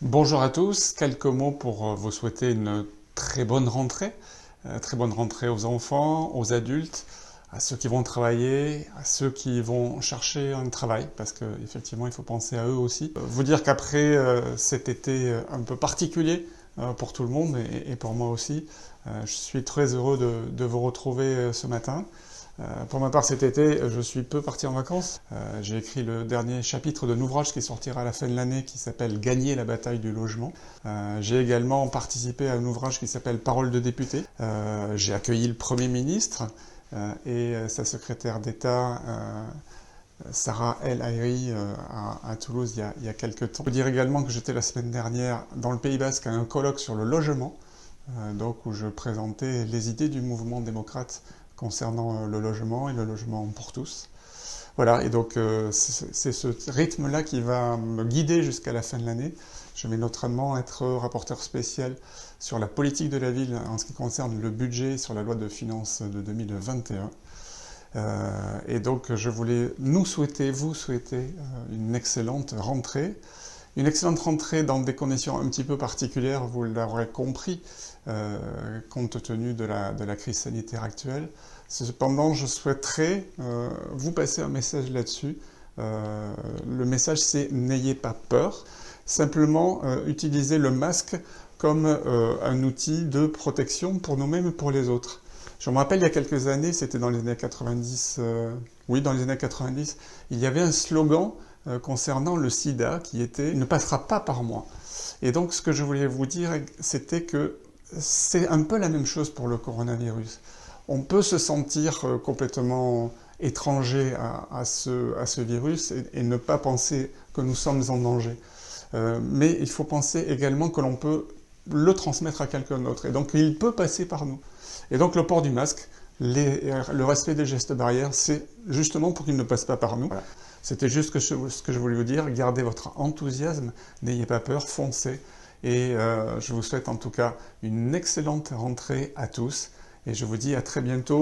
Bonjour à tous, quelques mots pour vous souhaiter une très bonne rentrée. Très bonne rentrée aux enfants, aux adultes, à ceux qui vont travailler, à ceux qui vont chercher un travail, parce qu'effectivement il faut penser à eux aussi. Vous dire qu'après cet été un peu particulier pour tout le monde et pour moi aussi, je suis très heureux de vous retrouver ce matin. Pour ma part, cet été, je suis peu parti en vacances. J'ai écrit le dernier chapitre d'un ouvrage qui sortira à la fin de l'année qui s'appelle Gagner la bataille du logement. J'ai également participé à un ouvrage qui s'appelle Parole de député. J'ai accueilli le Premier ministre et sa secrétaire d'État, Sarah El Haïry, à Toulouse il y a quelques temps. Je peux dire également que j'étais la semaine dernière dans le Pays Basque à un colloque sur le logement, donc où je présentais les idées du mouvement démocrate concernant le logement et le logement pour tous. Voilà, et donc c'est ce rythme-là qui va me guider jusqu'à la fin de l'année. Je vais notamment être rapporteur spécial sur la politique de la ville en ce qui concerne le budget sur la loi de finances de 2021. Et donc je voulais vous souhaiter une excellente rentrée. Une excellente rentrée dans des conditions un petit peu particulières, vous l'aurez compris, compte tenu de la crise sanitaire actuelle. Cependant, je souhaiterais vous passer un message là-dessus. Le message, c'est n'ayez pas peur. Simplement, utilisez le masque comme un outil de protection pour nous-mêmes et pour les autres. Je me rappelle il y a quelques années, c'était dans les années 90, oui, dans les années 90, il y avait un slogan concernant le sida qui était « Il ne passera pas par moi ». Et donc ce que je voulais vous dire, c'était que c'est un peu la même chose pour le coronavirus. On peut se sentir complètement étranger à ce virus et ne pas penser que nous sommes en danger. Mais il faut penser également que l'on peut le transmettre à quelqu'un d'autre. Et donc il peut passer par nous. Et donc le port du masque, le respect des gestes barrières, c'est justement pour qu'il ne passe pas par nous. Voilà. C'était juste ce que je voulais vous dire. Gardez votre enthousiasme, n'ayez pas peur, foncez. Et je vous souhaite en tout cas une excellente rentrée à tous. Et je vous dis à très bientôt.